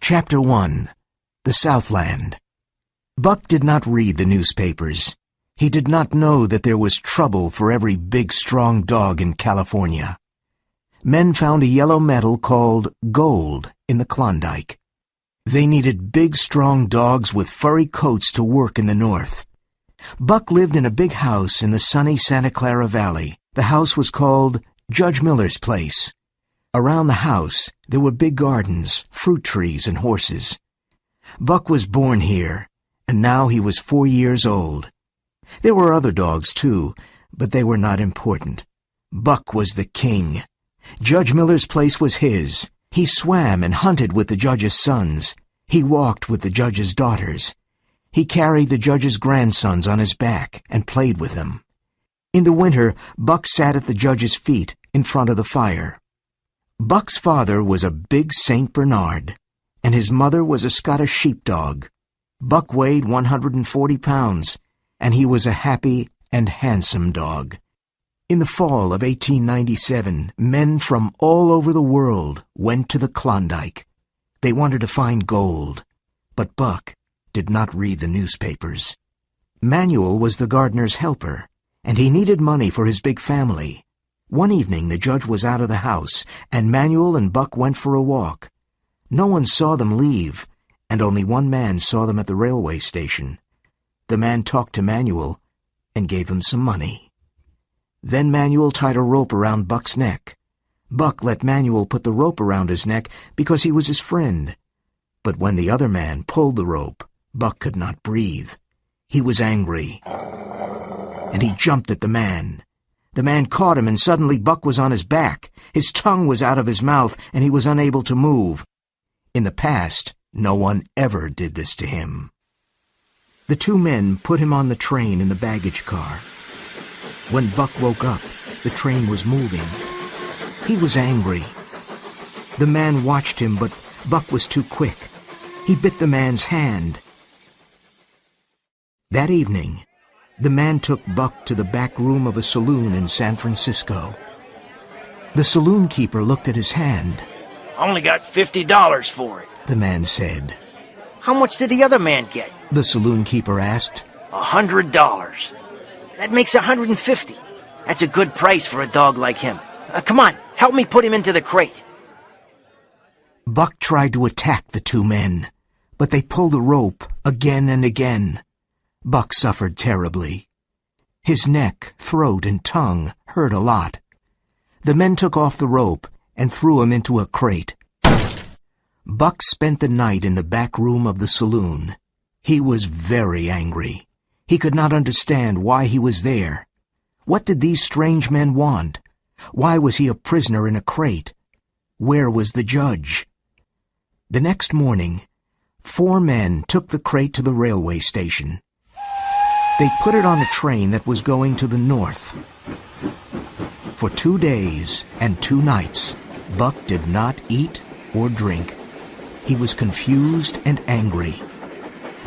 Chapter 1. The Southland. Buck did not read the newspapers. He did not know that there was trouble for every big, strong dog in California. Men found a yellow metal called gold in the Klondike. They needed big, strong dogs with furry coats to work in the north. Buck lived in a big house in the sunny Santa Clara Valley. The house was called Judge Miller's place. Around the house, there were big gardens, fruit trees, and horses. Buck was born here, and now he was 4 years old. There were other dogs, too, but they were not important. Buck was the king. Judge Miller's place was his. He swam and hunted with the judge's sons. He walked with the judge's daughters. He carried the judge's grandsons on his back and played with them. In the winter, Buck sat at the judge's feet in front of the fire. Buck's father was a big St. Bernard, and his mother was a Scottish sheepdog. Buck weighed 140 pounds, and he was a happy and handsome dog. In the fall of 1897, men from all over the world went to the Klondike. They wanted to find gold, but Buck did not read the newspapers. Manuel was the gardener's helper, and he needed money for his big family. One evening the judge was out of the house, and Manuel and Buck went for a walk. No one saw them leave, and only one man saw them at the railway station. The man talked to Manuel and gave him some money. Then Manuel tied a rope around Buck's neck. Buck let Manuel put the rope around his neck because he was his friend. But when the other man pulled the rope, Buck could not breathe. He was angry, and he jumped at the man. The man caught him, and suddenly Buck was on his back. His tongue was out of his mouth, and he was unable to move. In the past, no one ever did this to him. The two men put him on the train in the baggage car. When Buck woke up, the train was moving. He was angry. The man watched him, but Buck was too quick. He bit the man's hand. That evening, the man took Buck to the back room of a saloon in San Francisco. The saloon keeper looked at his hand. Only got $50 for it, the man said. How much did the other man get? The saloon keeper asked. $100. That makes $150. That's a good price for a dog like him. Come on, help me put him into the crate. Buck tried to attack the two men, but they pulled the rope again and again. Buck suffered terribly. His neck, throat, and tongue hurt a lot. The men took off the rope and threw him into a crate. Buck spent the night in the back room of the saloon. He was very angry. He could not understand why he was there. What did these strange men want? Why was he a prisoner in a crate? Where was the judge? The next morning, 4 men took the crate to the railway station. They put it on a train that was going to the north. For 2 days and 2 nights, Buck did not eat or drink. He was confused and angry.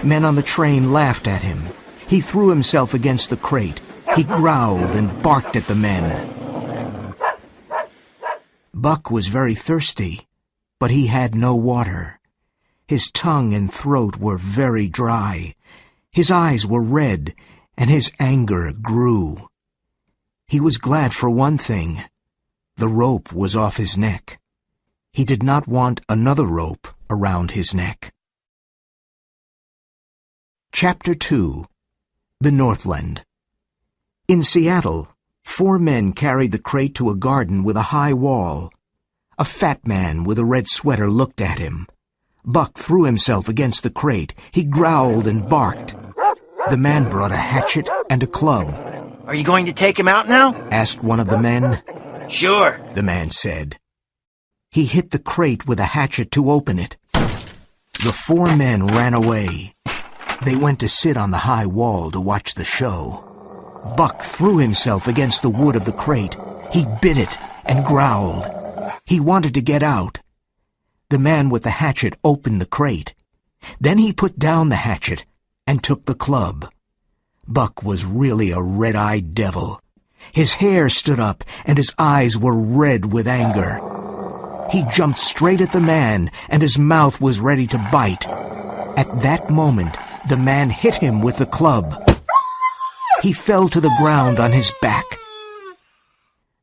Men on the train laughed at him. He threw himself against the crate. He growled and barked at the men. Buck was very thirsty, but he had no water. His tongue and throat were very dry. His eyes were red, and his anger grew. He was glad for one thing. The rope was off his neck. He did not want another rope around his neck. Chapter 2. The Northland. In Seattle, 4 men carried the crate to a garden with a high wall. A fat man with a red sweater looked at him. Buck threw himself against the crate. He growled and barked. The man brought a hatchet and a club. Are you going to take him out now? Asked one of the men. Sure, the man said. He hit the crate with a hatchet to open it. The 4 men ran away. They went to sit on the high wall to watch the show. Buck threw himself against the wood of the crate. He bit it and growled. He wanted to get out. The man with the hatchet opened the crate. Then he put down the hatchet and took the club. Buck was really a red-eyed devil. His hair stood up and his eyes were red with anger. He jumped straight at the man, and his mouth was ready to bite. At that moment, the man hit him with the club. He fell to the ground on his back.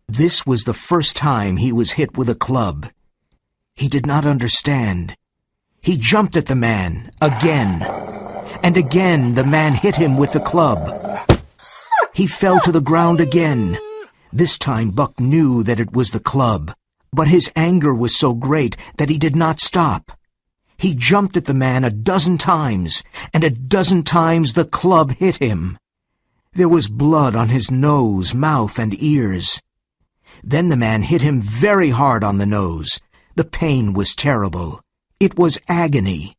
This was the first time he was hit with a club. He did not understand. He jumped at the man again, and again the man hit him with the club. He fell to the ground again. This time Buck knew that it was the club, but his anger was so great that he did not stop. He jumped at the man a dozen times, and a dozen times the club hit him. There was blood on his nose, mouth, and ears. Then the man hit him very hard on the nose. The pain was terrible. It was agony.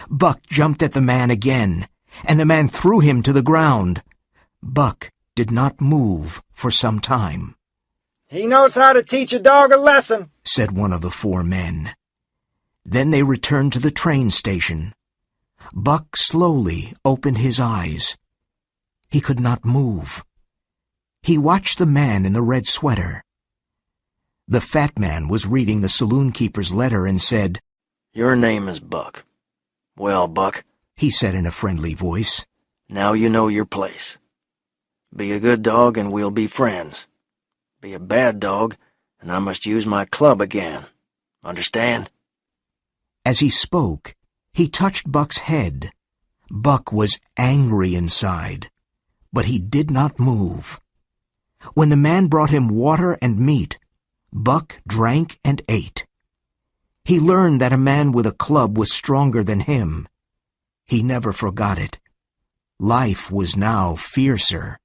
Buck jumped at the man again, and the man threw him to the ground. Buck did not move for some time. "He knows how to teach a dog a lesson," said one of the four men. Then they returned to the train station. Buck slowly opened his eyes. He could not move. He watched the man in the red sweater. The fat man was reading the saloon keeper's letter and said, "Your name is Buck. Well, Buck," he said in a friendly voice, "now you know your place. Be a good dog and we'll be friends. Be a bad dog and I must use my club again. Understand?" As he spoke, he touched Buck's head. Buck was angry inside, but he did not move. When the man brought him water and meat, Buck drank and ate. He learned that a man with a club was stronger than him. He never forgot it. Life was now fiercer.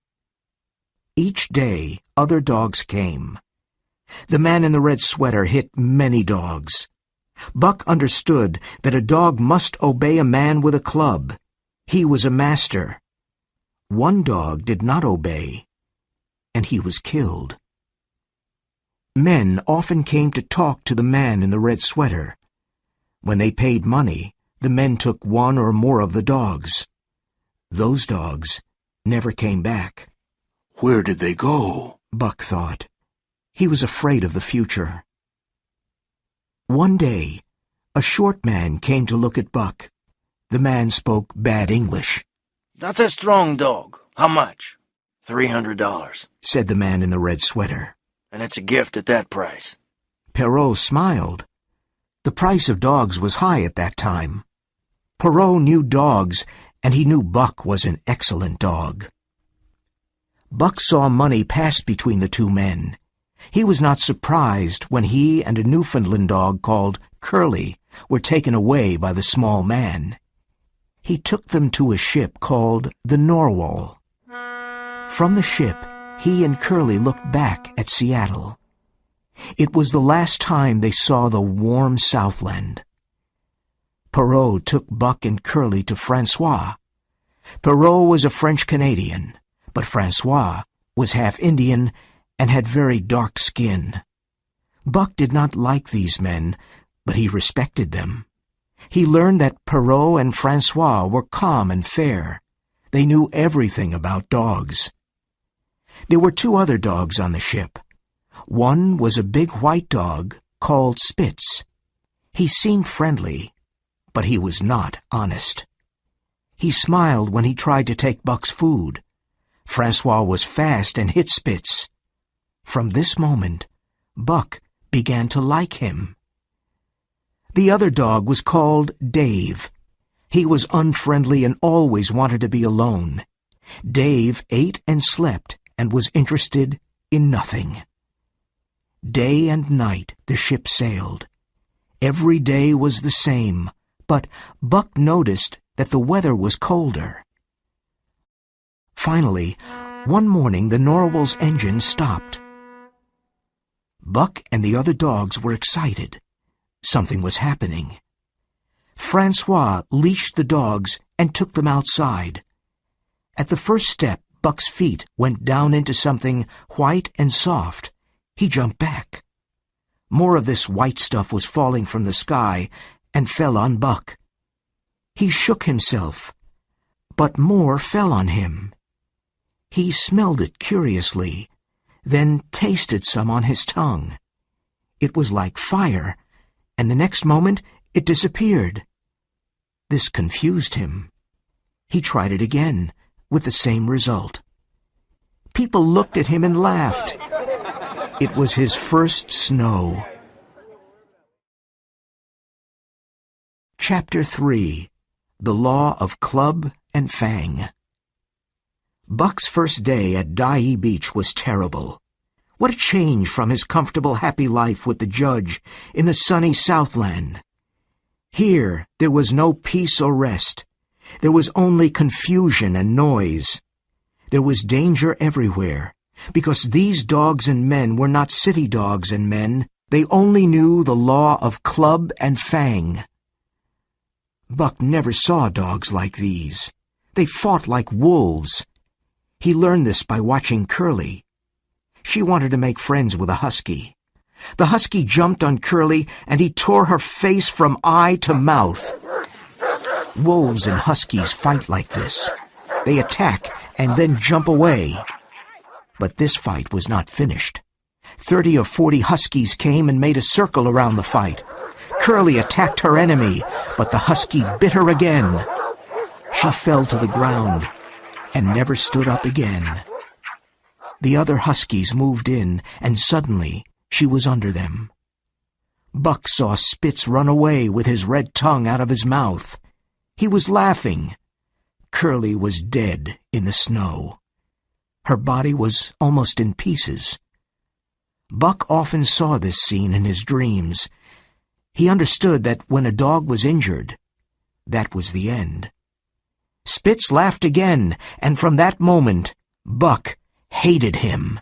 Each day, other dogs came. The man in the red sweater hit many dogs. Buck understood that a dog must obey a man with a club. He was a master. One dog did not obey, and he was killed. Men often came to talk to the man in the red sweater. When they paid money, the men took one or more of the dogs. Those dogs never came back. Where did they go? Buck thought. He was afraid of the future. One day, a short man came to look at Buck. The man spoke bad English. "That's a strong dog. How much?" $300, said the man in the red sweater. "And it's a gift at that price." Perrault smiled. The price of dogs was high at that time. Perrault knew dogs, and he knew Buck was an excellent dog. Buck saw money pass between the two men. He was not surprised when he and a Newfoundland dog called Curly were taken away by the small man. He took them to a ship called the Narwhal. From the ship, he and Curly looked back at Seattle. It was the last time they saw the warm Southland. Perrault took Buck and Curly to Francois. Perrault was a French-Canadian, but Francois was half Indian and had very dark skin. Buck did not like these men, but he respected them. He learned that Perrault and Francois were calm and fair. They knew everything about dogs. There were two other dogs on the ship. One was a big white dog called Spitz. He seemed friendly, but he was not honest. He smiled when he tried to take Buck's food. Francois was fast and hit Spitz. From this moment, Buck began to like him. The other dog was called Dave. He was unfriendly and always wanted to be alone. Dave ate and slept and was interested in nothing. Day and night the ship sailed. Every day was the same, but Buck noticed that the weather was colder. Finally, one morning the Narwhal's engine stopped. Buck and the other dogs were excited. Something was happening. Francois leashed the dogs and took them outside. At the first step, Buck's feet went down into something white and soft. He jumped back. More of this white stuff was falling from the sky and fell on Buck. He shook himself, but more fell on him. He smelled it curiously, then tasted some on his tongue. it was like fire, and the next moment it disappeared. This confused him. He tried it again, with the same result. People looked at him and laughed. It was his first snow. Chapter 3. The Law of Club and Fang. Buck's first day at Dyea Beach was terrible. What a change from his comfortable, happy life with the judge in the sunny Southland. Here, there was no peace or rest. There was only confusion and noise. There was danger everywhere, because these dogs and men were not city dogs and men. They only knew the law of club and fang. Buck never saw dogs like these. They fought like wolves. He learned this by watching Curly. She wanted to make friends with a husky. The husky jumped on Curly, and he tore her face from eye to mouth. Wolves and huskies fight like this. They attack and then jump away. But this fight was not finished. 30 or 40 huskies came and made a circle around the fight. Curly attacked her enemy, but the husky bit her again. She fell to the ground and never stood up again. The other huskies moved in, and suddenly she was under them. Buck saw Spitz run away with his red tongue out of his mouth. He was laughing. Curly was dead in the snow. Her body was almost in pieces. Buck often saw this scene in his dreams. He understood that when a dog was injured, that was the end. Spitz laughed again, and from that moment, Buck hated him.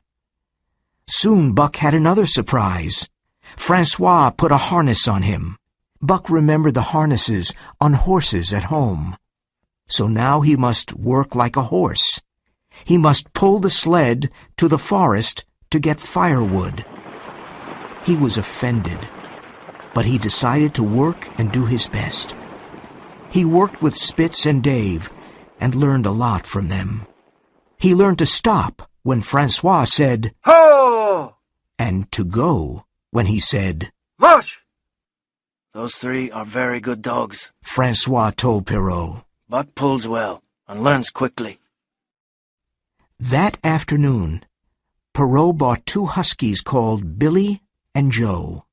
Soon Buck had another surprise. Francois put a harness on him. Buck remembered the harnesses on horses at home. So now he must work like a horse. He must pull the sled to the forest to get firewood. He was offended, but he decided to work and do his best. He worked with Spitz and Dave and learned a lot from them. He learned to stop when Francois said, Ho! and to go when he said, Mush! Those three are very good dogs. Francois told Perrault. Buck pulls well and learns quickly. That afternoon, Perrault bought 2 huskies called Billy and Joe.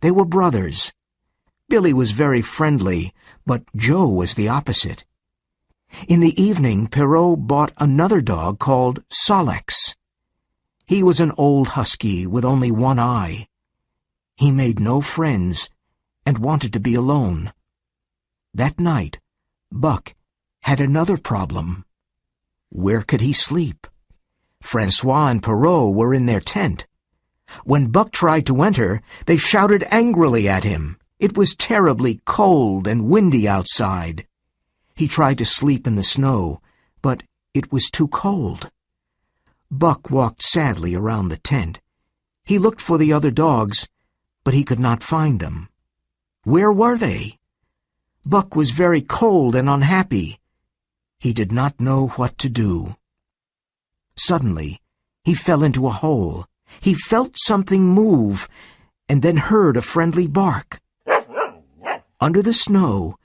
They were brothers. Billy was very friendly, but Joe was the opposite. In the evening, Perrault bought another dog called Solex. He was an old husky with only one eye. He made no friends and wanted to be alone. That night, Buck had another problem. Where could he sleep? Francois and Perrault were in their tent. When Buck tried to enter, they shouted angrily at him. It was terribly cold and windy outside. He tried to sleep in the snow, but it was too cold. Buck walked sadly around the tent. He looked for the other dogs, but he could not find them. Where were they? Buck was very cold and unhappy. He did not know what to do. Suddenly, he fell into a hole. He felt something move, and then heard a friendly bark. Under the snow,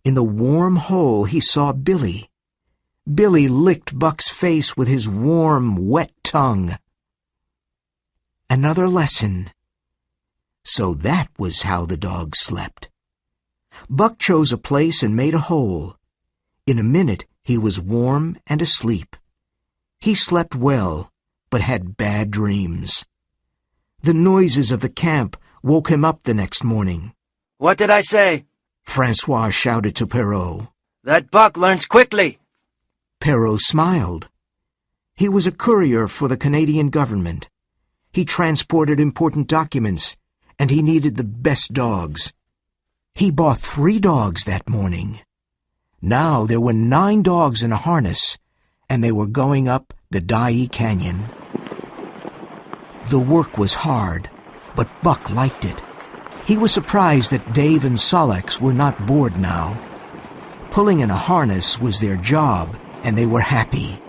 in the warm hole, he saw Billy. Billy licked Buck's face with his warm, wet tongue. Another lesson. So that was how the dog slept. Buck chose a place and made a hole. In a minute, he was warm and asleep. He slept well, but had bad dreams. The noises of the camp woke him up the next morning. What did I say? Francois shouted to Perrault. That Buck learns quickly. Perrault smiled. He was a courier for the Canadian government. He transported important documents, and he needed the best dogs. He bought 3 dogs that morning. Now there were 9 dogs in a harness, and they were going up the Dyea Canyon. The work was hard, but Buck liked it. He was surprised that Dave and Solex were not bored now. Pulling in a harness was their job, and they were happy.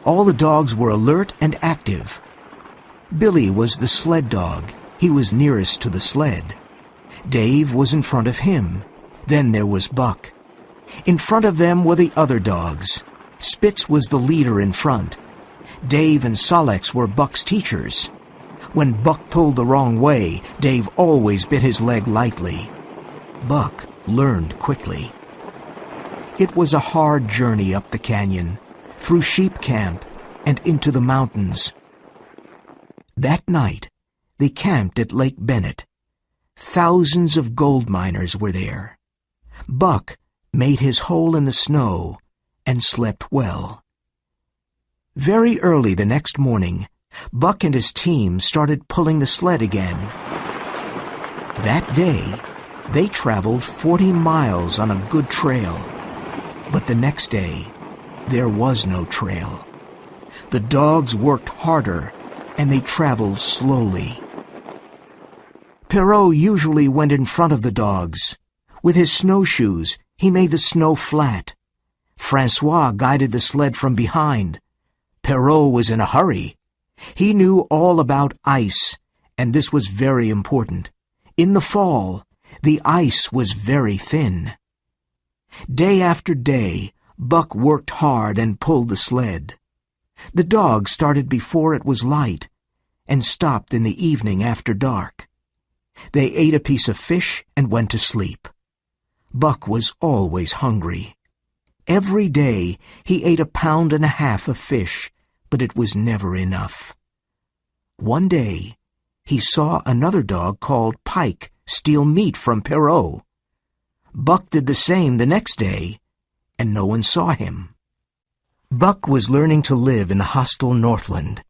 All the dogs were alert and active. Billy was the sled dog. He was nearest to the sled. Dave was in front of him. Then there was Buck. In front of them were the other dogs. Spitz was the leader in front. Dave and Sol-leks were Buck's teachers. When Buck pulled the wrong way, Dave always bit his leg lightly. Buck learned quickly. It was a hard journey up the canyon, through sheep camp, and into the mountains. That night, they camped at Lake Bennett. Thousands of gold miners were there. Buck made his hole in the snow and slept well. Very early the next morning, Buck and his team started pulling the sled again. That day, they traveled 40 miles on a good trail. But the next day, there was no trail. The dogs worked harder, and they traveled slowly. Perrault usually went in front of the dogs. With his snowshoes, he made the snow flat. Francois guided the sled from behind. Perrault was in a hurry. He knew all about ice, and this was very important. In the fall, the ice was very thin. Day after day, Buck worked hard and pulled the sled. The dogs started before it was light and stopped in the evening after dark. They ate a piece of fish and went to sleep. Buck was always hungry. Every day he ate 1.5 pounds of fish, but it was never enough. One day he saw another dog called Pike steal meat from Perrault. Buck did the same the next day, and no one saw him. Buck was learning to live in the hostile Northland.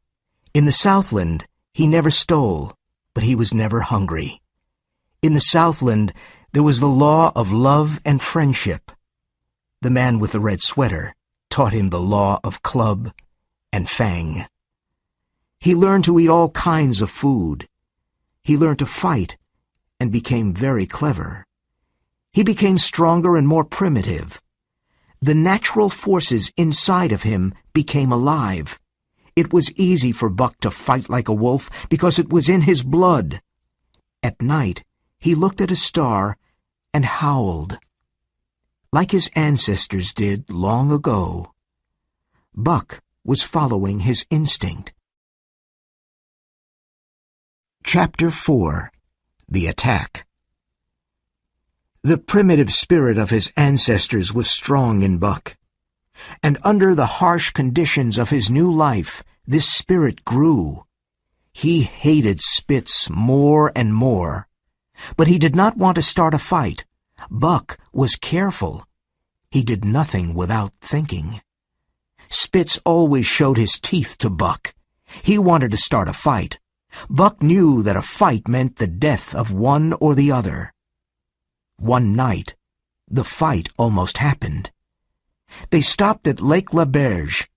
In the Southland, he never stole, but he was never hungry. In the Southland, there was the law of love and friendship. The man with the red sweater taught him the law of club and fang. He learned to eat all kinds of food. He learned to fight and became very clever. He became stronger and more primitive. The natural forces inside of him became alive. It was easy for Buck to fight like a wolf because it was in his blood. At night, he looked at a star and howled. Like his ancestors did long ago, Buck was following his instinct. Chapter 4. The Attack. The primitive spirit of his ancestors was strong in Buck, and under the harsh conditions of his new life, this spirit grew. He hated Spitz more and more, but he did not want to start a fight. Buck was careful. He did nothing without thinking. Spitz always showed his teeth to Buck. He wanted to start a fight. Buck knew that a fight meant the death of one or the other. One night, the fight almost happened. They stopped at Lake La Berge.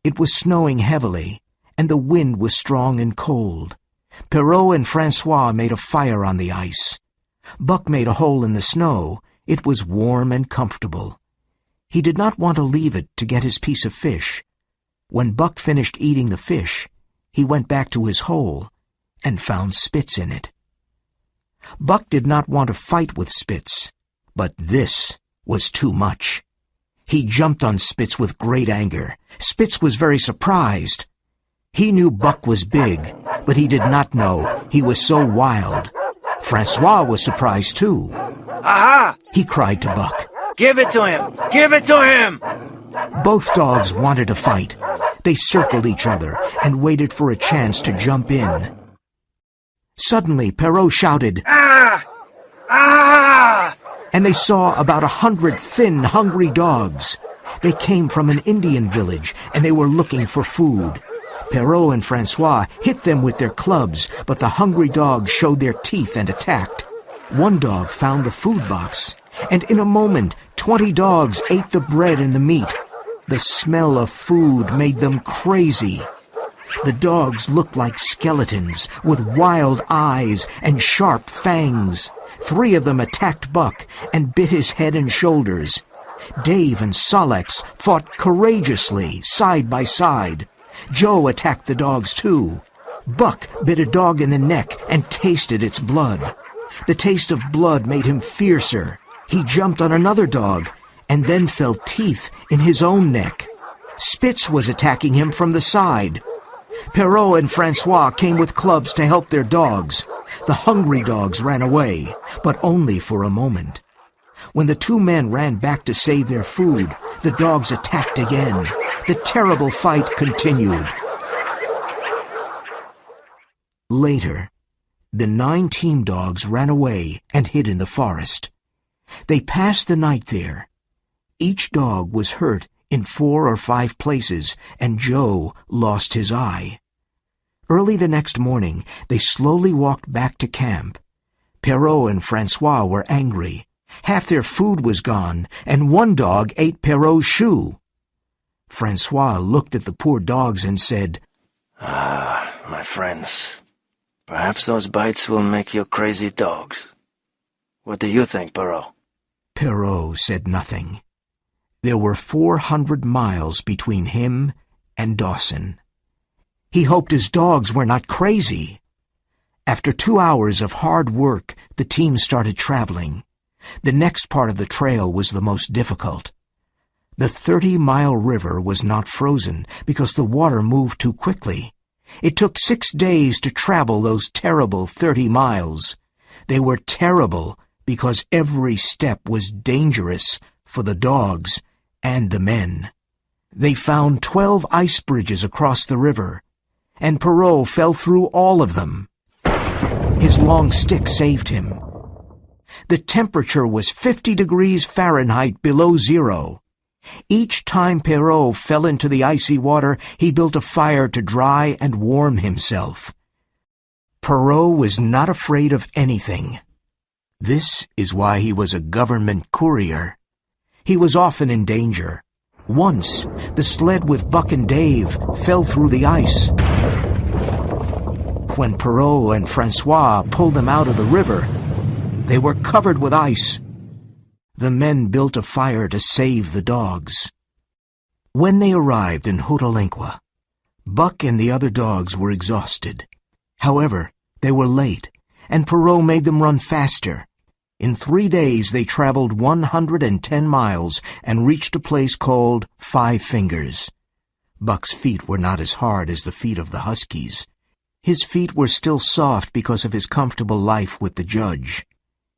It was snowing heavily, and the wind was strong and cold. Perrault and Francois made a fire on the ice. Buck made a hole in the snow. It was warm and comfortable. He did not want to leave it to get his piece of fish. When Buck finished eating the fish, he went back to his hole and found Spitz in it. Buck did not want to fight with Spitz, but this was too much. He jumped on Spitz with great anger. Spitz was very surprised. He knew Buck was big, but he did not know he was so wild. Francois was surprised too. Aha! He cried to Buck. Give it to him! Give it to him! Both dogs wanted to fight. They circled each other and waited for a chance to jump in. Suddenly, Perrault shouted, Ah! Ah! and they saw about 100 thin, hungry dogs. They came from an Indian village, and they were looking for food. Perrault and Francois hit them with their clubs, but the hungry dogs showed their teeth and attacked. One dog found the food box, and in a moment, 20 dogs ate the bread and the meat. The smell of food made them crazy. The dogs looked like skeletons with wild eyes and sharp fangs. 3 of them attacked Buck and bit his head and shoulders. Dave and Sol-leks fought courageously, side by side. Joe attacked the dogs too. Buck bit a dog in the neck and tasted its blood. The taste of blood made him fiercer. He jumped on another dog and then felt teeth in his own neck. Spitz was attacking him from the side. Perrault and Francois came with clubs to help their dogs. The hungry dogs ran away, but only for a moment. When the two men ran back to save their food, the dogs attacked again. The terrible fight continued. Later, the 9 team dogs ran away and hid in the forest. They passed the night there. Each dog was hurt in 4 or 5 places, and Joe lost his eye. Early the next morning, they slowly walked back to camp. Perrault and Francois were angry. Half their food was gone, and one dog ate Perrault's shoe. Francois looked at the poor dogs and said, "Ah, my friends, perhaps those bites will make you crazy dogs. What do you think, Perrault?" Perrault said nothing. There were 400 miles between him and Dawson. He hoped his dogs were not crazy. After 2 hours of hard work, the team started traveling. The next part of the trail was the most difficult. The 30-mile river was not frozen because the water moved too quickly. It took 6 days to travel those terrible 30 miles. They were terrible because every step was dangerous for the dogs and the men. They found 12 ice bridges across the river, and Perrault fell through all of them. His long stick saved him. The temperature was 50 degrees Fahrenheit below zero. Each time Perrault fell into the icy water, he built a fire to dry and warm himself. Perrault was not afraid of anything. This is why he was a government courier. He was often in danger. Once, the sled with Buck and Dave fell through the ice. When Perrault and Francois pulled them out of the river, they were covered with ice. The men built a fire to save the dogs. When they arrived in Hootalinqua, Buck and the other dogs were exhausted. However, they were late, and Perrault made them run faster. In 3 days they traveled 110 miles and reached a place called 5 Fingers. Buck's feet were not as hard as the feet of the Huskies. His feet were still soft because of his comfortable life with the judge.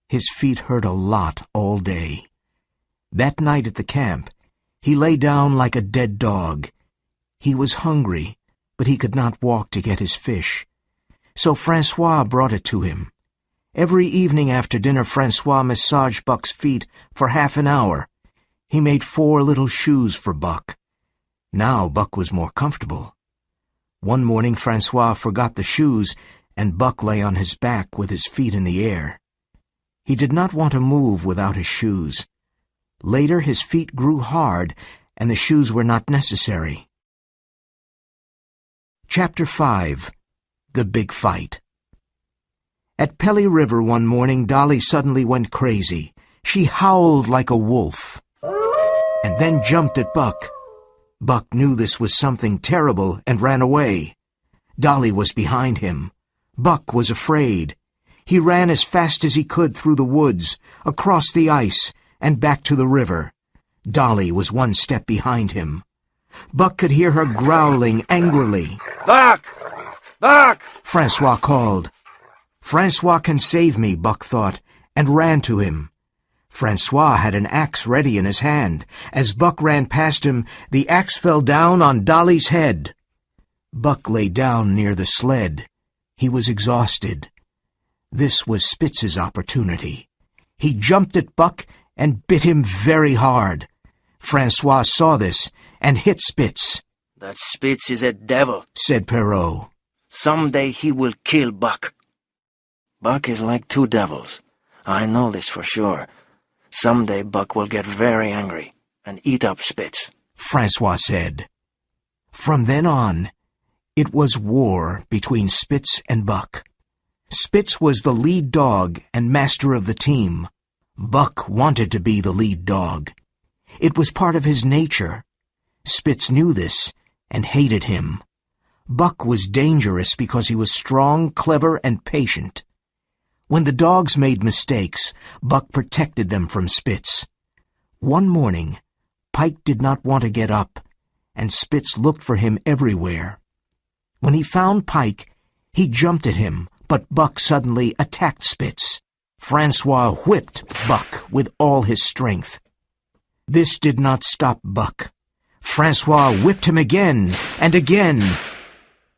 His feet hurt a lot all day. That night at the camp, he lay down like a dead dog. He was hungry, but he could not walk to get his fish. So Francois brought it to him. Every evening after dinner, Francois massaged Buck's feet for half an hour. He made 4 little shoes for Buck. Now Buck was more comfortable. One morning Francois forgot the shoes, and Buck lay on his back with his feet in the air. He did not want to move without his shoes. Later his feet grew hard, and the shoes were not necessary. Chapter 5. The Big Fight. At Pelly River one morning, Dolly suddenly went crazy. She howled like a wolf, and then jumped at Buck. Buck knew this was something terrible and ran away. Dolly was behind him. Buck was afraid. He ran as fast as he could through the woods, across the ice, and back to the river. Dolly was 1 step behind him. Buck could hear her growling angrily. "Buck! Buck!" Francois called. Francois can save me, Buck thought, and ran to him. Francois had an axe ready in his hand. As Buck ran past him, the axe fell down on Dolly's head. Buck lay down near the sled. He was exhausted. This was Spitz's opportunity. He jumped at Buck and bit him very hard. Francois saw this and hit Spitz. "That Spitz is a devil," said Perrault. "Someday he will kill Buck. Buck is like 2 devils. I know this for sure. Someday Buck will get very angry and eat up Spitz," Francois said. From then on, it was war between Spitz and Buck. Spitz was the lead dog and master of the team. Buck wanted to be the lead dog. It was part of his nature. Spitz knew this and hated him. Buck was dangerous because he was strong, clever, and patient. When the dogs made mistakes, Buck protected them from Spitz. One morning, Pike did not want to get up, and Spitz looked for him everywhere. When he found Pike, he jumped at him, but Buck suddenly attacked Spitz. Francois whipped Buck with all his strength. This did not stop Buck. Francois whipped him again and again.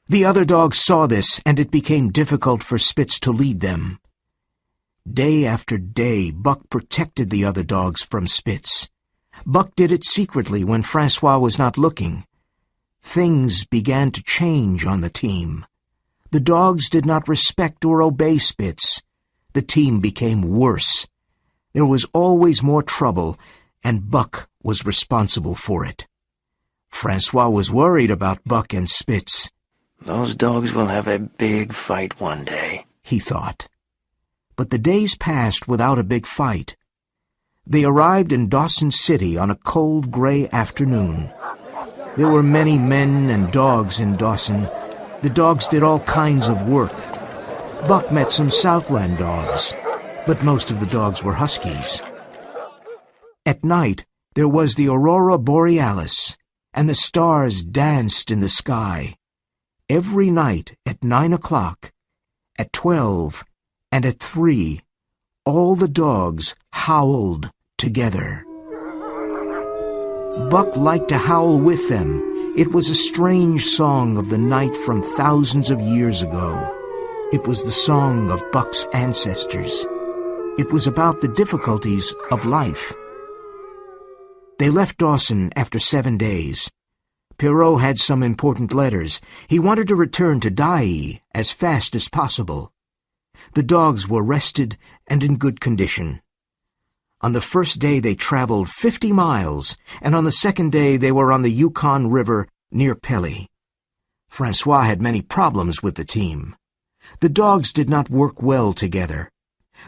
The other dogs saw this, and it became difficult for Spitz to lead them. Day after day, Buck protected the other dogs from Spitz. Buck did it secretly when Francois was not looking. Things began to change on the team. The dogs did not respect or obey Spitz. The team became worse. There was always more trouble, and Buck was responsible for it. Francois was worried about Buck and Spitz. Those dogs will have a big fight one day, he thought. But the days passed without a big fight. They arrived in Dawson City on a cold, gray afternoon. There were many men and dogs in Dawson. The dogs did all kinds of work. Buck met some Southland dogs, but most of the dogs were Huskies. At night, there was the Aurora Borealis, and the stars danced in the sky. Every night at 9 o'clock, at 12, and at 3, all the dogs howled together. Buck liked to howl with them. It was a strange song of the night from thousands of years ago. It was the song of Buck's ancestors. It was about the difficulties of life. They left Dawson after 7 days. Pierrot had some important letters. He wanted to return to Dyea as fast as possible. The dogs were rested and in good condition. On the first day they traveled 50 miles, and on the second day they were on the Yukon River near Pelly. Francois had many problems with the team. The dogs did not work well together.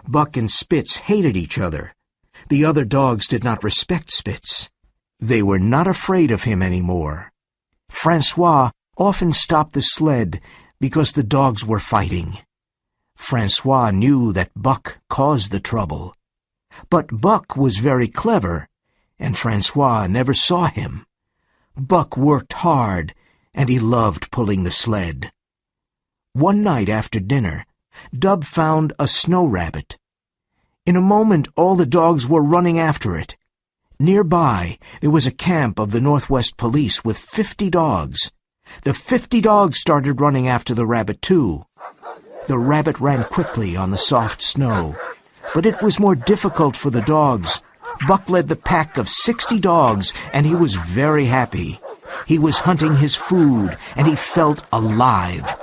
Buck and Spitz hated each other. The other dogs did not respect Spitz. They were not afraid of him anymore. Francois often stopped the sled because the dogs were fighting. Francois knew that Buck caused the trouble. But Buck was very clever, and Francois never saw him. Buck worked hard, and he loved pulling the sled. One night after dinner, Dub found a snow rabbit. In a moment, all the dogs were running after it. Nearby, there was a camp of the Northwest Police with 50 dogs. The 50 dogs started running after the rabbit, too. The rabbit ran quickly on the soft snow, but it was more difficult for the dogs. Buck led the pack of 60 dogs, and he was very happy. He was hunting his food, and he felt alive.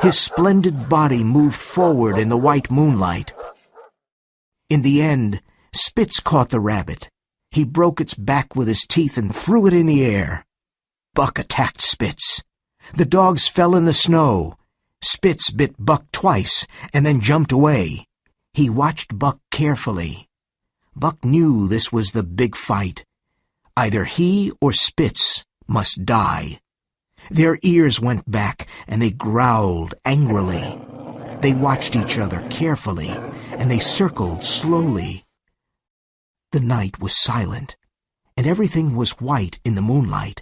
His splendid body moved forward in the white moonlight. In the end, Spitz caught the rabbit. He broke its back with his teeth and threw it in the air. Buck attacked Spitz. The dogs fell in the snow. Spitz bit Buck twice and then jumped away. He watched Buck carefully. Buck knew this was the big fight. Either he or Spitz must die. Their ears went back and they growled angrily. They watched each other carefully and they circled slowly. The night was silent, and everything was white in the moonlight.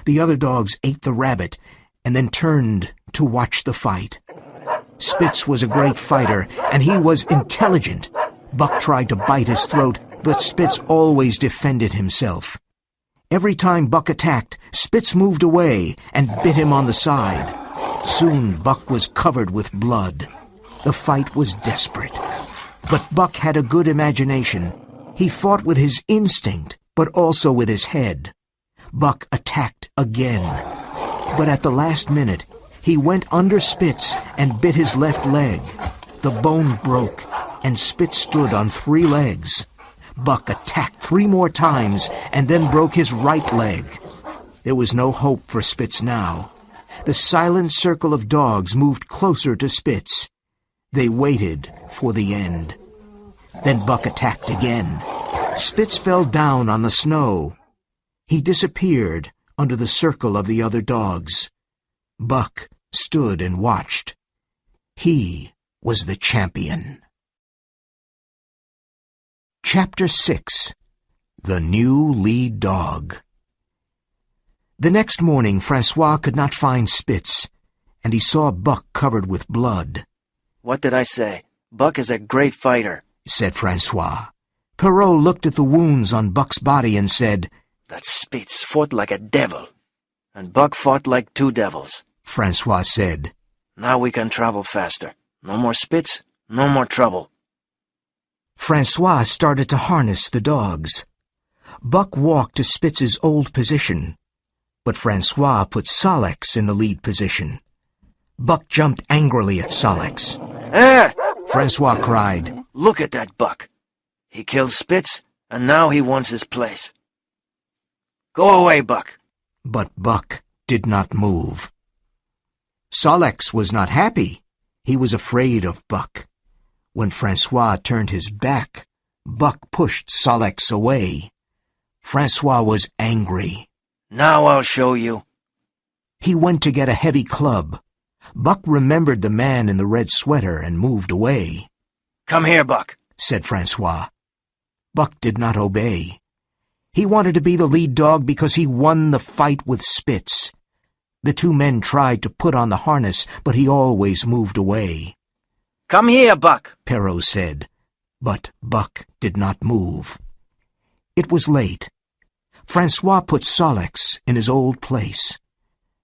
The other dogs ate the rabbit and then turned to watch the fight. Spitz was a great fighter, and he was intelligent. Buck tried to bite his throat, but Spitz always defended himself. Every time Buck attacked, Spitz moved away and bit him on the side. Soon Buck was covered with blood. The fight was desperate. But Buck had a good imagination. He fought with his instinct, but also with his head. Buck attacked again. But at the last minute, he went under Spitz and bit his left leg. The bone broke, and Spitz stood on 3 legs. Buck attacked 3 more times and then broke his right leg. There was no hope for Spitz now. The silent circle of dogs moved closer to Spitz. They waited for the end. Then Buck attacked again. Spitz fell down on the snow. He disappeared under the circle of the other dogs. Buck stood and watched. He was the champion. Chapter 6. The New Lead Dog. The next morning, Francois could not find Spitz, and he saw Buck covered with blood. "What did I say? Buck is a great fighter," said Francois. Perrault looked at the wounds on Buck's body and said, "That Spitz fought like a devil, and Buck fought like two devils." Francois said, "Now we can travel faster. No more Spitz, no more trouble." Francois started to harness the dogs. Buck walked to Spitz's old position, but Francois put Solex in the lead position. Buck jumped angrily at Solex. "Ah!" Francois cried. "Look at that Buck. He killed Spitz, and now he wants his place. Go away, Buck." But Buck did not move. Solex was not happy. He was afraid of Buck. When Francois turned his back, Buck pushed Solex away. Francois was angry. "Now I'll show you." He went to get a heavy club. Buck remembered the man in the red sweater and moved away. "Come here, Buck," said Francois. Buck did not obey. He wanted to be the lead dog because he won the fight with Spitz. The two men tried to put on the harness, but he always moved away. "Come here, Buck," Perrault said, but Buck did not move. It was late. Francois put Solex in his old place.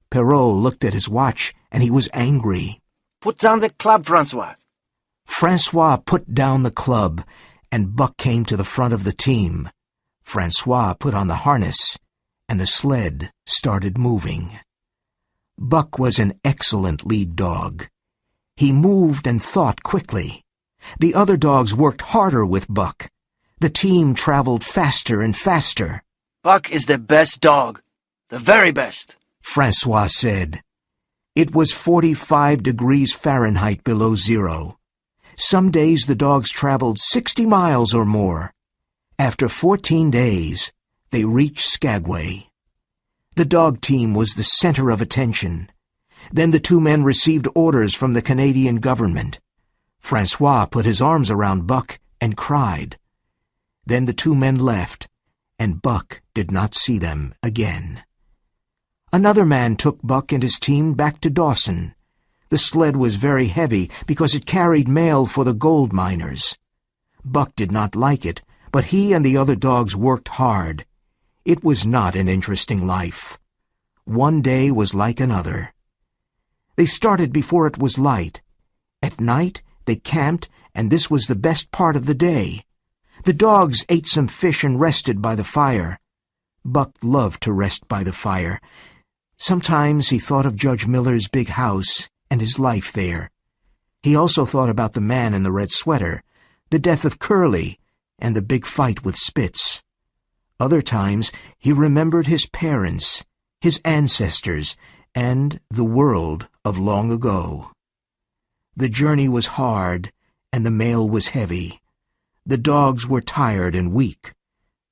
Perrault looked at his watch, and he was angry. "Put down the club, Francois." Francois put down the club, and Buck came to the front of the team. Francois put on the harness, and the sled started moving. Buck was an excellent lead dog. He moved and thought quickly. The other dogs worked harder with Buck. The team traveled faster and faster. "Buck is the best dog, the very best," Francois said. It was 45 degrees Fahrenheit below zero. Some days the dogs traveled 60 miles or more. After 14 days, they reached Skagway. The dog team was the center of attention. Then the two men received orders from the Canadian government. Francois put his arms around Buck and cried. Then the two men left, and Buck did not see them again. Another man took Buck and his team back to Dawson. The sled was very heavy because it carried mail for the gold miners. Buck did not like it, but he and the other dogs worked hard. It was not an interesting life. One day was like another. They started before it was light. At night, they camped, and this was the best part of the day. The dogs ate some fish and rested by the fire. Buck loved to rest by the fire. Sometimes he thought of Judge Miller's big house and his life there. He also thought about the man in the red sweater, the death of Curly, and the big fight with Spitz. Other times he remembered his parents, his ancestors, and the world of long ago. The journey was hard, and the mail was heavy. The dogs were tired and weak.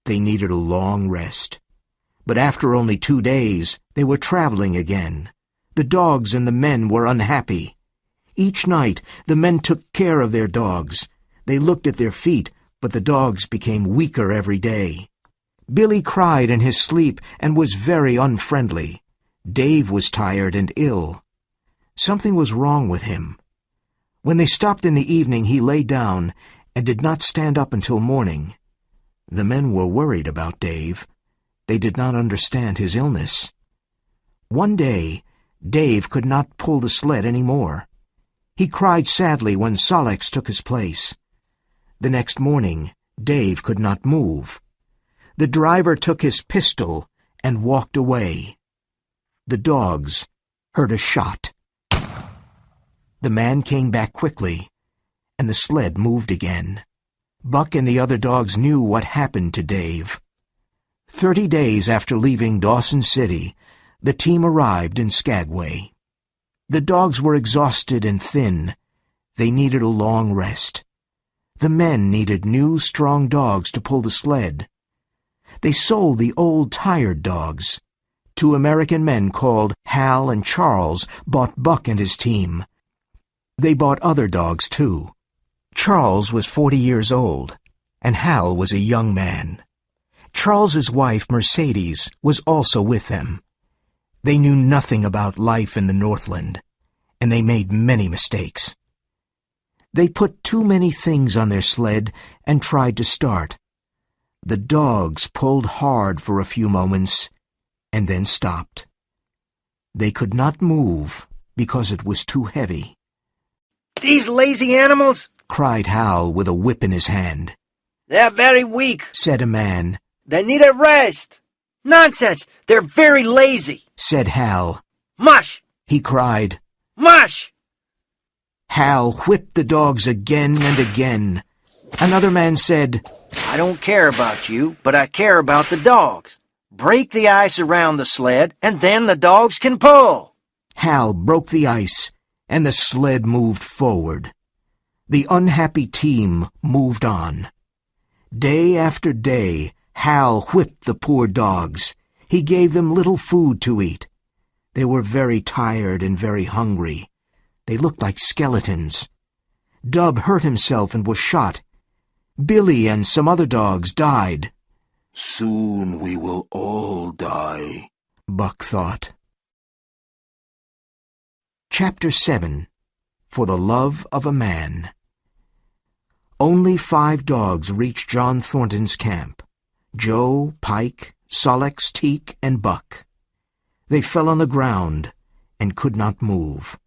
They needed a long rest. But after only 2 days, they were traveling again. The dogs and the men were unhappy. Each night, the men took care of their dogs. They looked at their feet, but the dogs became weaker every day. Billy cried in his sleep and was very unfriendly. Dave was tired and ill. Something was wrong with him. When they stopped in the evening, he lay down and did not stand up until morning. The men were worried about Dave. They did not understand his illness. One day, Dave could not pull the sled any more. He cried sadly when Solex took his place. The next morning, Dave could not move. The driver took his pistol and walked away. The dogs heard a shot. The man came back quickly, and the sled moved again. Buck and the other dogs knew what happened to Dave. 30 days after leaving Dawson City, the team arrived in Skagway. The dogs were exhausted and thin. They needed a long rest. The men needed new, strong dogs to pull the sled. They sold the old, tired dogs. two American men called Hal and Charles bought Buck and his team. They bought other dogs, too. Charles was 40 years old, and Hal was a young man. Charles's wife, Mercedes, was also with them. They knew nothing about life in the Northland, and they made many mistakes. They put too many things on their sled and tried to start. The dogs pulled hard for a few moments and then stopped. They could not move because it was too heavy. These lazy animals! Cried Hal with a whip in his hand. They're very weak, Said a man. They need a rest. Nonsense! They're very lazy. Said Hal. Mush! He cried. Mush! Hal whipped the dogs again and again. Another man said, I don't care about you, but I care about the dogs. Break the ice around the sled, and then the dogs can pull. Hal broke the ice, and the sled moved forward. The unhappy team moved on. Day after day, Hal whipped the poor dogs. He gave them little food to eat. They were very tired and very hungry. They looked like skeletons. Dub hurt himself and was shot. Billy and some other dogs died. Soon we will all die, Buck thought. Chapter 7. For the Love of a Man. Only 5 dogs reached John Thornton's camp: Joe, Pike, Sol-leks, Teek, and Buck. They fell on the ground and could not move.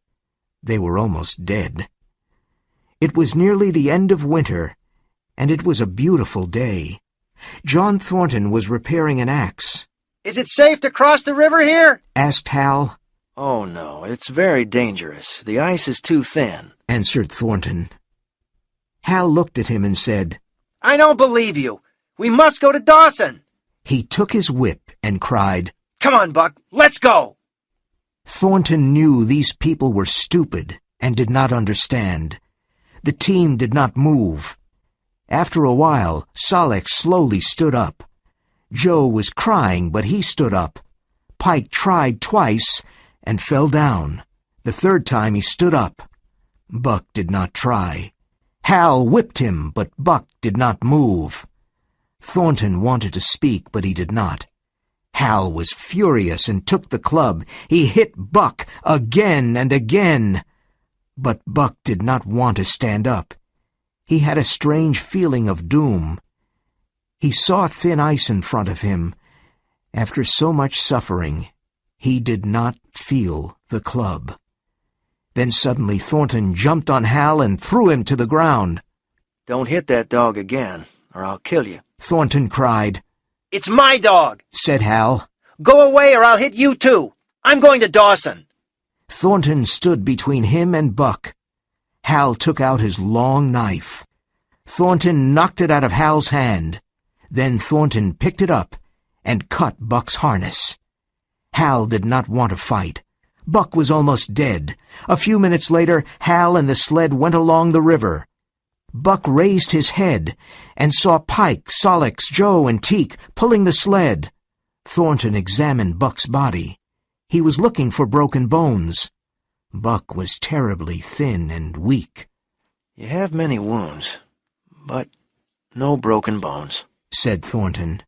They were almost dead. It was nearly the end of winter, and it was a beautiful day. John Thornton was repairing an axe. Is it safe to cross the river here? Asked Hal. Oh, no, it's very dangerous. The ice is too thin, Answered Thornton. Hal looked at him and said, I don't believe you. We must go to Dawson. He took his whip and cried, Come on, Buck. Let's go. Thornton knew these people were stupid and did not understand. The team did not move. After a while, Sol-leks slowly stood up. Joe was crying, but he stood up. Pike tried twice and fell down. The third time he stood up. Buck did not try. Hal whipped him, but Buck did not move. Thornton wanted to speak, but he did not. Hal was furious and took the club. He hit Buck again and again. But Buck did not want to stand up. He had a strange feeling of doom. He saw thin ice in front of him. After so much suffering, he did not feel the club. Then suddenly Thornton jumped on Hal and threw him to the ground. Don't hit that dog again, or I'll kill you, Thornton cried. It's my dog, Said Hal. Go away or I'll hit you too. I'm going to Dawson. Thornton stood between him and Buck. Hal took out his long knife. Thornton knocked it out of Hal's hand. Then Thornton picked it up and cut Buck's harness. Hal did not want to fight. Buck was almost dead. A few minutes later, Hal and the sled went along the river. Buck raised his head and saw Pike, Sol-leks, Joe, and Teek pulling the sled. Thornton examined Buck's body. He was looking for broken bones. Buck was terribly thin and weak. You have many wounds, but no broken bones, said Thornton.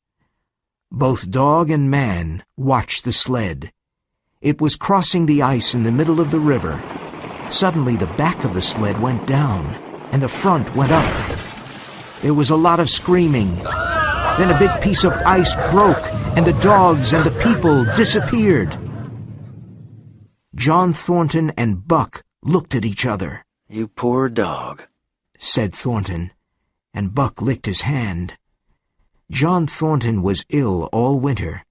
Both dog and man watched the sled. It was crossing the ice in the middle of the river. Suddenly the back of the sled went down, and the front went up. There was a lot of screaming. Then a big piece of ice broke, and the dogs and the people disappeared. John Thornton and Buck looked at each other. You poor dog, said Thornton, and Buck licked his hand. John Thornton was ill all winter.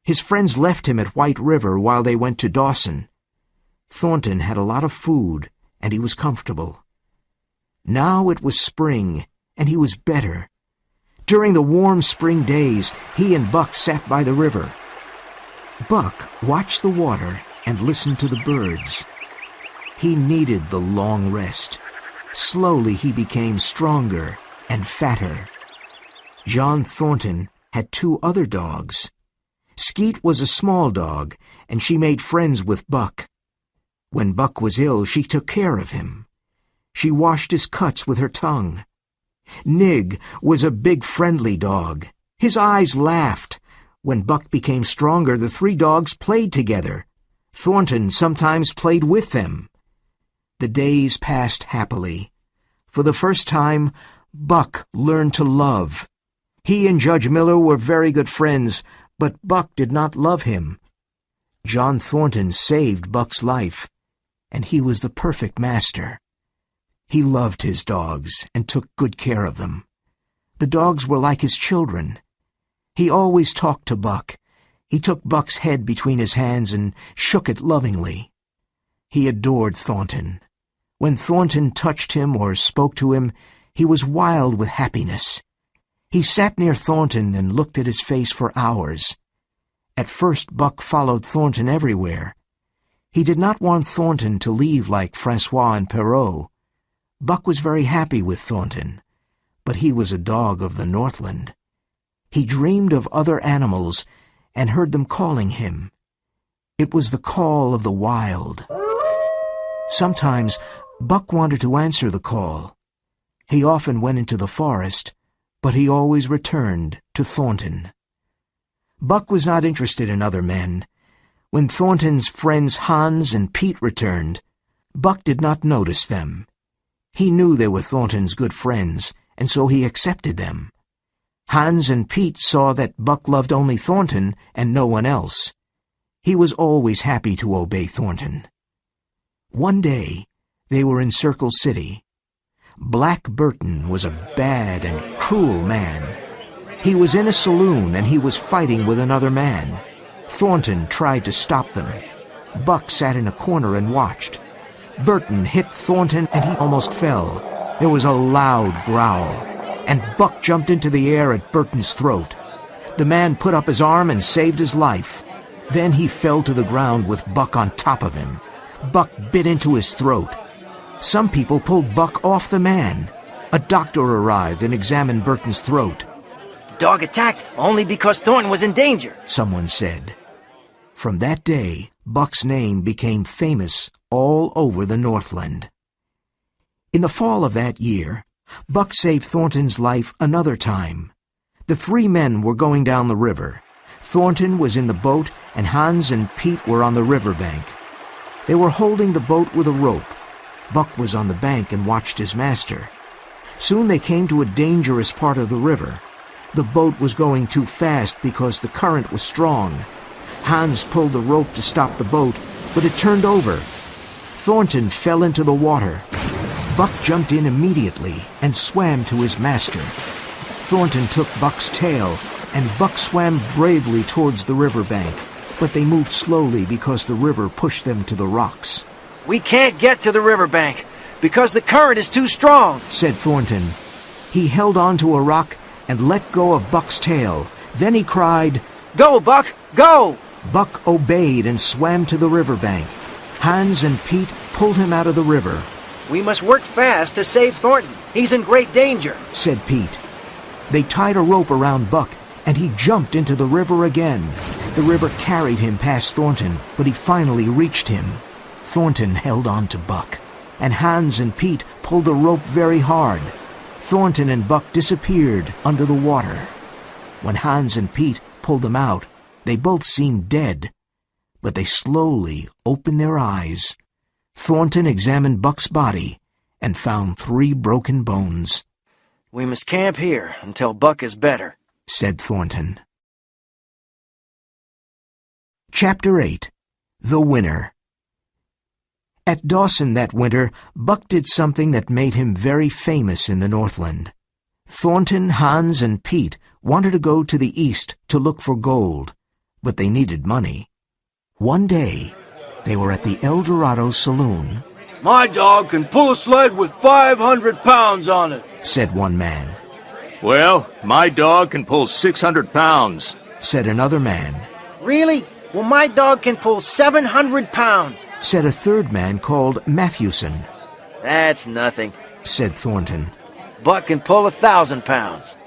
His friends left him at White River while they went to Dawson. Thornton had a lot of food, and he was comfortable. Now it was spring, and he was better. During the warm spring days, he and Buck sat by the river. Buck watched the water and listened to the birds. He needed the long rest. Slowly he became stronger and fatter. John Thornton had 2 other dogs. Skeet was a small dog, and she made friends with Buck. When Buck was ill, she took care of him. She washed his cuts with her tongue. Nig was a big, friendly dog. His eyes laughed. When Buck became stronger, the three dogs played together. Thornton sometimes played with them. The days passed happily. For the first time, Buck learned to love. He and Judge Miller were very good friends, but Buck did not love him. John Thornton saved Buck's life, and he was the perfect master. He loved his dogs and took good care of them. The dogs were like his children. He always talked to Buck. He took Buck's head between his hands and shook it lovingly. He adored Thornton. When Thornton touched him or spoke to him, he was wild with happiness. He sat near Thornton and looked at his face for hours. At first, Buck followed Thornton everywhere. He did not want Thornton to leave like Francois and Perrault. Buck was very happy with Thornton, but he was a dog of the Northland. He dreamed of other animals and heard them calling him. It was the call of the wild. Sometimes Buck wanted to answer the call. He often went into the forest, but he always returned to Thornton. Buck was not interested in other men. When Thornton's friends Hans and Pete returned, Buck did not notice them. He knew they were Thornton's good friends, and so he accepted them. Hans and Pete saw that Buck loved only Thornton and no one else. He was always happy to obey Thornton. One day, they were in Circle City. Black Burton was a bad and cruel man. He was in a saloon and he was fighting with another man. Thornton tried to stop them. Buck sat in a corner and watched. Burton hit Thornton and he almost fell. There was a loud growl, and Buck jumped into the air at Burton's throat. The man put up his arm and saved his life. Then he fell to the ground with Buck on top of him. Buck bit into his throat. Some people pulled Buck off the man. A doctor arrived and examined Burton's throat. The dog attacked only because Thornton was in danger, someone said. From that day, Buck's name became famous all over the Northland. In the fall of that year, Buck saved Thornton's life another time. The three men were going down the river. Thornton was in the boat, and Hans and Pete were on the riverbank. They were holding the boat with a rope. Buck was on the bank and watched his master. Soon they came to a dangerous part of the river. The boat was going too fast because the current was strong. Hans pulled the rope to stop the boat, but it turned over. Thornton fell into the water. Buck jumped in immediately and swam to his master. Thornton took Buck's tail, and Buck swam bravely towards the riverbank, but they moved slowly because the river pushed them to the rocks. "We can't get to the riverbank because the current is too strong," said Thornton. He held on to a rock and let go of Buck's tail. Then he cried, "Go, Buck, go!" Buck obeyed and swam to the riverbank. Hans and Pete pulled him out of the river. "We must work fast to save Thornton. He's in great danger," said Pete. They tied a rope around Buck, and he jumped into the river again. The river carried him past Thornton, but he finally reached him. Thornton held on to Buck, and Hans and Pete pulled the rope very hard. Thornton and Buck disappeared under the water. When Hans and Pete pulled them out, they both seemed dead, but they slowly opened their eyes. Thornton examined Buck's body and found 3 broken bones. "We must camp here until Buck is better," said Thornton. Chapter 8. The Winner. At Dawson that winter, Buck did something that made him very famous in the Northland. Thornton, Hans, and Pete wanted to go to the east to look for gold, but they needed money. One day, they were at the El Dorado saloon. "My dog can pull a sled with 500 pounds on it," said one man. "Well, my dog can pull 600 pounds, said another man. "Really? Well, my dog can pull 700 pounds, said a third man called Matthewson. "That's nothing," said Thornton. "Buck can pull 1,000 pounds.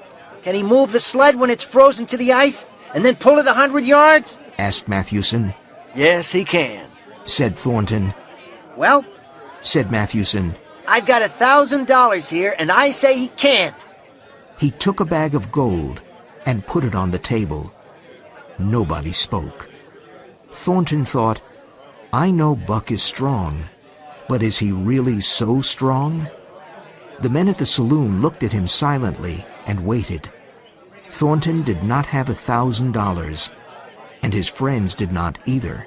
Can he move the sled when it's frozen to the ice? and then pull it 100 yards? asked Matthewson. Yes, he can. Said Thornton. Well, Said Matthewson. I've got $1,000 here, and I say he can't. He took a bag of gold and put it on the table. Nobody spoke. Thornton thought, I know Buck is strong, but is he really so strong? The men at the saloon looked at him silently and waited. Thornton did not have $1,000, and his friends did not either.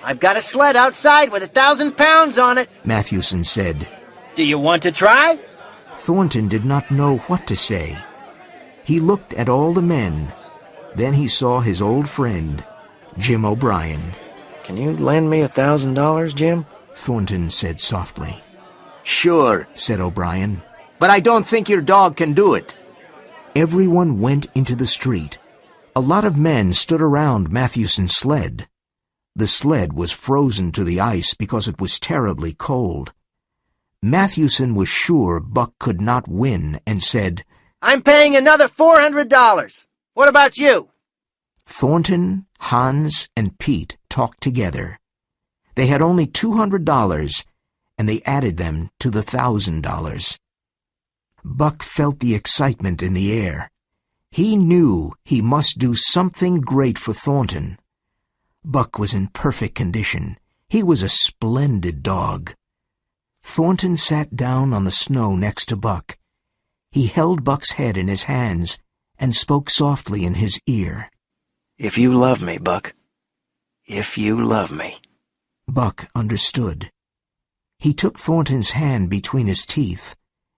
I've got a sled outside with 1,000 pounds on it. Matthewson said. Do you want to try? Thornton did not know what to say. He looked at all the men. Then he saw his old friend, Jim O'Brien. Can you lend me $1,000, Jim? Thornton said softly. Sure, Said O'Brien. but I don't think your dog can do it. Everyone went into the street. A lot of men stood around Matthewson's sled. The sled was frozen to the ice because it was terribly cold. Matthewson was sure Buck could not win and said, I'm paying another $400. What about you? Thornton, Hans, and Pete talked together. They had only $200, and they added them to the $1,000. Buck felt the excitement in the air. He knew he must do something great for Thornton. Buck was in perfect condition. He was a splendid dog. Thornton sat down on the snow next to Buck. He held Buck's head in his hands and spoke softly in his ear. If you love me, Buck. If you love me. Buck understood. He took Thornton's hand between his teeth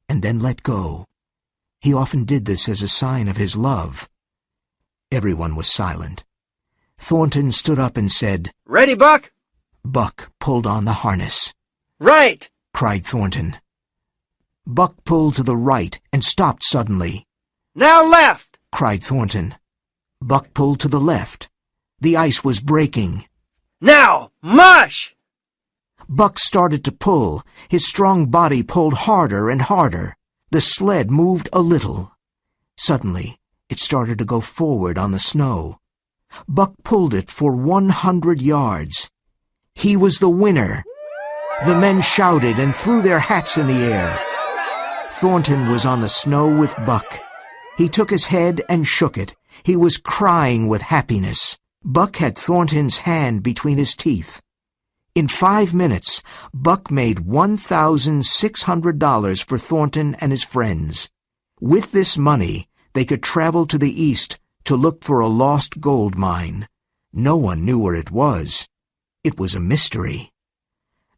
and then let go. He often did this as a sign of his love. Everyone was silent. Thornton stood up and said, Ready, Buck? Buck pulled on the harness. Right! Cried Thornton. Buck pulled to the right and stopped suddenly. Now left! Cried Thornton. Buck pulled to the left. The ice was breaking. Now, mush! Buck started to pull. His strong body pulled harder and harder. The sled moved a little. Suddenly, it started to go forward on the snow. Buck pulled it for 100 yards. He was the winner. The men shouted and threw their hats in the air. Thornton was on the snow with Buck. He took his head and shook it. He was crying with happiness. Buck had Thornton's hand between his teeth. In 5 minutes, Buck made $1,600 for Thornton and his friends. With this money, they could travel to the east to look for a lost gold mine. No one knew where it was. It was a mystery.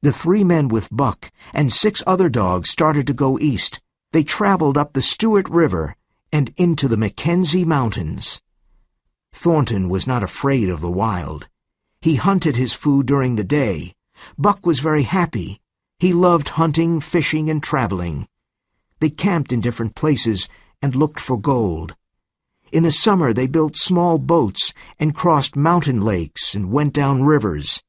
The 3 men with Buck and 6 other dogs started to go east. They traveled up the Stewart River and into the Mackenzie Mountains. Thornton was not afraid of the wild. He hunted his food during the day. Buck was very happy. He loved hunting, fishing, and traveling. They camped in different places and looked for gold. In the summer they built small boats and crossed mountain lakes and went down rivers.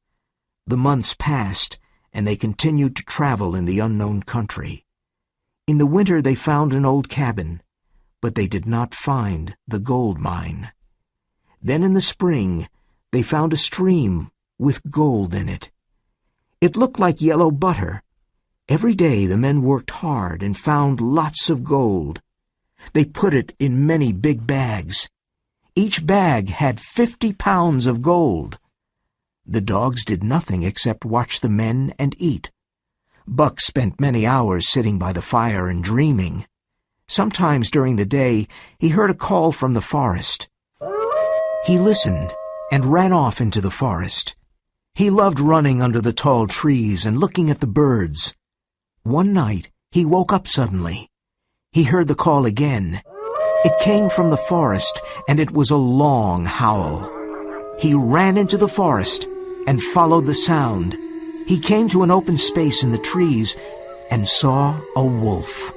The months passed, and they continued to travel in the unknown country. In the winter they found an old cabin, but they did not find the gold mine. Then in the spring they found a stream with gold in it. It looked like yellow butter. Every day the men worked hard and found lots of gold. They put it in many big bags. Each bag had 50 pounds of gold. The dogs did nothing except watch the men and eat. Buck spent many hours sitting by the fire and dreaming. Sometimes during the day he heard a call from the forest. He listened and ran off into the forest. He loved running under the tall trees and looking at the birds. One night he woke up suddenly. He heard the call again. It came from the forest, and it was a long howl. He ran into the forest and followed the sound. He came to an open space in the trees and saw a wolf.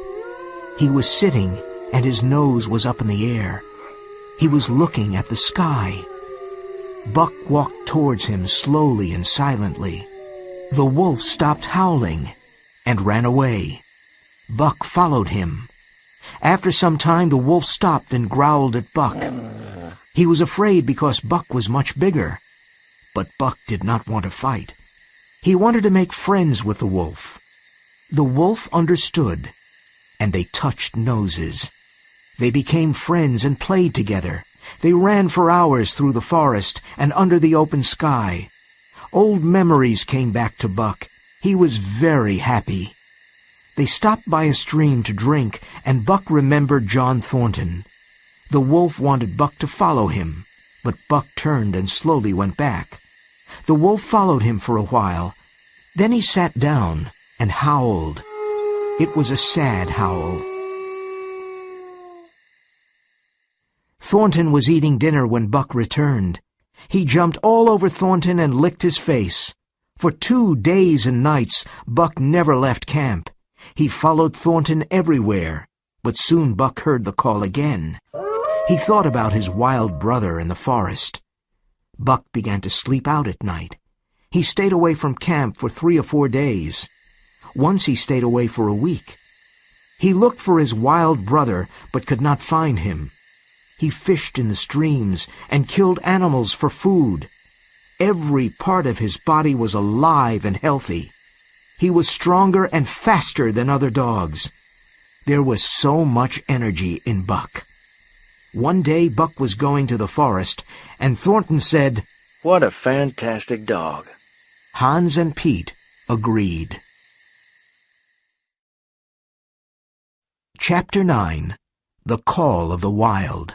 He was sitting, and his nose was up in the air. He was looking at the sky. Buck walked towards him slowly and silently. The wolf stopped howling and ran away. Buck followed him. After some time, the wolf stopped and growled at Buck. He was afraid because Buck was much bigger. But Buck did not want to fight. He wanted to make friends with the wolf. The wolf understood, and they touched noses. They became friends and played together. They ran for hours through the forest and under the open sky. Old memories came back to Buck. He was very happy. They stopped by a stream to drink, and Buck remembered John Thornton. The wolf wanted Buck to follow him, but Buck turned and slowly went back. The wolf followed him for a while. Then he sat down and howled. It was a sad howl. Thornton was eating dinner when Buck returned. He jumped all over Thornton and licked his face. For 2 days and nights, Buck never left camp. He followed Thornton everywhere, but soon Buck heard the call again. He thought about his wild brother in the forest. Buck began to sleep out at night. He stayed away from camp for 3 or 4 days. Once he stayed away for a week. He looked for his wild brother, but could not find him. He fished in the streams and killed animals for food. Every part of his body was alive and healthy. He was stronger and faster than other dogs. There was so much energy in Buck. One day Buck was going to the forest, and Thornton said, "What a fantastic dog." Hans and Pete agreed. Chapter 9. The Call of the Wild.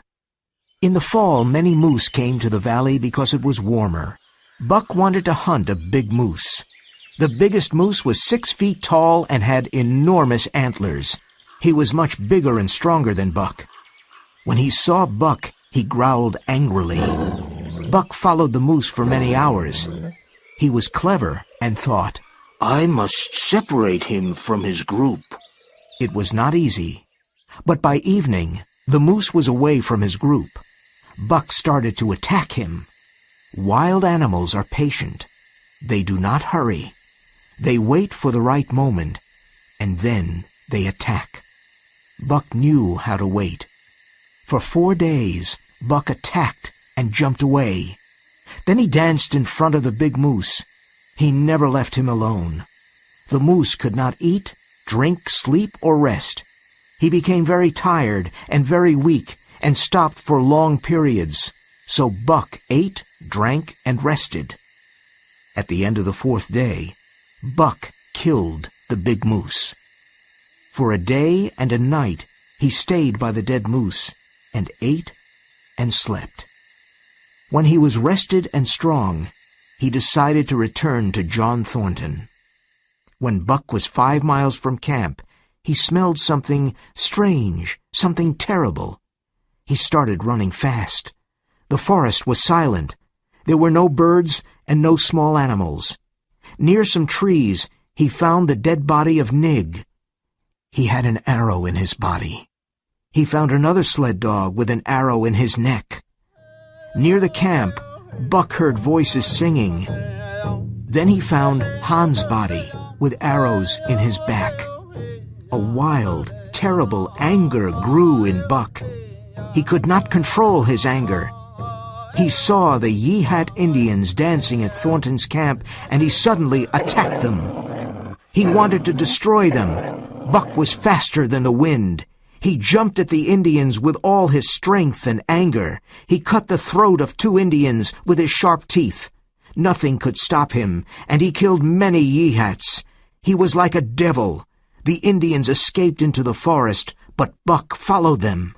In the fall, many moose came to the valley because it was warmer. Buck wanted to hunt a big moose. The biggest moose was 6 feet tall and had enormous antlers. He was much bigger and stronger than Buck. When he saw Buck, he growled angrily. Buck followed the moose for many hours. He was clever and thought, I must separate him from his group. It was not easy. But by evening, the moose was away from his group. Buck started to attack him. Wild animals are patient. They do not hurry. They wait for the right moment, and then they attack. Buck knew how to wait. For 4 days, Buck attacked and jumped away. Then he danced in front of the big moose. He never left him alone. The moose could not eat, drink, sleep, or rest. He became very tired and very weak and stopped for long periods. So Buck ate, drank, and rested. At the end of the 4th day, Buck killed the big moose. For a day and a night, he stayed by the dead moose and ate and slept. When he was rested and strong, he decided to return to John Thornton. When Buck was 5 miles from camp, he smelled something strange, something terrible. He started running fast. The forest was silent. There were no birds and no small animals. Near some trees, he found the dead body of Nig. He had an arrow in his body. He found another sled dog with an arrow in his neck. Near the camp, Buck heard voices singing. Then he found Hans' body with arrows in his back. A wild, terrible anger grew in Buck. He could not control his anger. He saw the Yeehat Indians dancing at Thornton's camp, and he suddenly attacked them. He wanted to destroy them. Buck was faster than the wind. He jumped at the Indians with all his strength and anger. He cut the throat of 2 Indians with his sharp teeth. Nothing could stop him, and he killed many Yeehats. He was like a devil. The Indians escaped into the forest, but Buck followed them.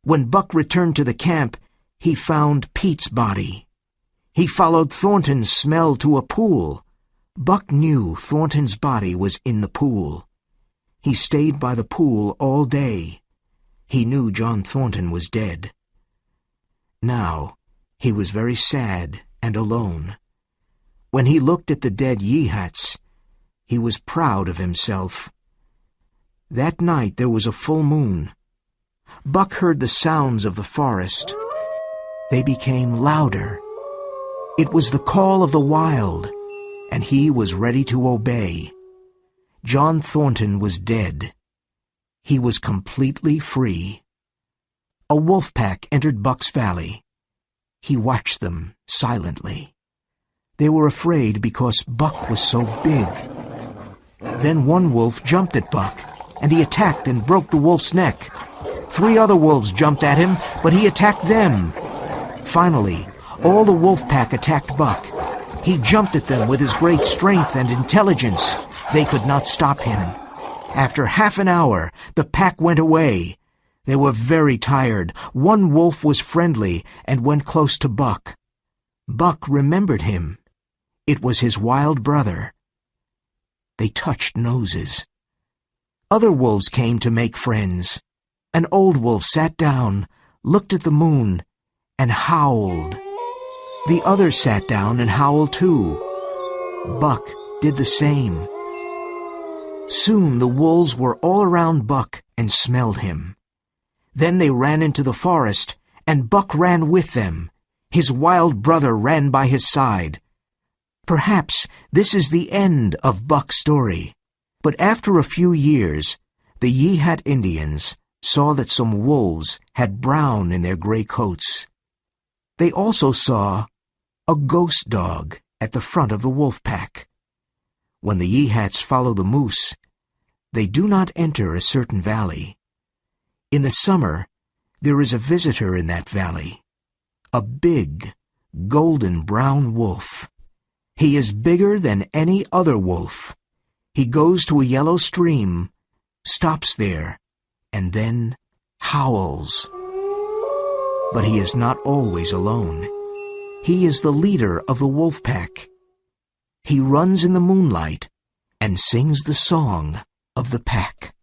When Buck returned to the camp, he found Pete's body. He followed Thornton's smell to a pool. Buck knew Thornton's body was in the pool. He stayed by the pool all day. He knew John Thornton was dead. Now, he was very sad and alone. When he looked at the dead Yeehats, he was proud of himself. That night there was a full moon. Buck heard the sounds of the forest. They became louder. It was the call of the wild, and he was ready to obey. John Thornton was dead. He was completely free. A wolf pack entered Buck's valley. He watched them silently. They were afraid because Buck was so big. Then one wolf jumped at Buck, and he attacked and broke the wolf's neck. 3 other wolves jumped at him, but he attacked them. Finally, all the wolf pack attacked Buck. He jumped at them with his great strength and intelligence. They could not stop him. After half an hour, the pack went away. They were very tired. One wolf was friendly and went close to Buck. Buck remembered him. It was his wild brother. They touched noses. Other wolves came to make friends. An old wolf sat down, looked at the moon, and howled. The others sat down and howled too. Buck did the same. Soon the wolves were all around Buck and smelled him. Then they ran into the forest, and Buck ran with them. His wild brother ran by his side. Perhaps this is the end of Buck's story. But after a few years, the Yehat Indians saw that some wolves had brown in their gray coats. They also saw a ghost dog at the front of the wolf pack. When the Yehats follow the moose, they do not enter a certain valley. In the summer, there is a visitor in that valley, a big, golden brown wolf. He is bigger than any other wolf. He goes to a yellow stream, stops there, and then howls. But he is not always alone. He is the leader of the wolf pack. He runs in the moonlight and sings the song of the pack.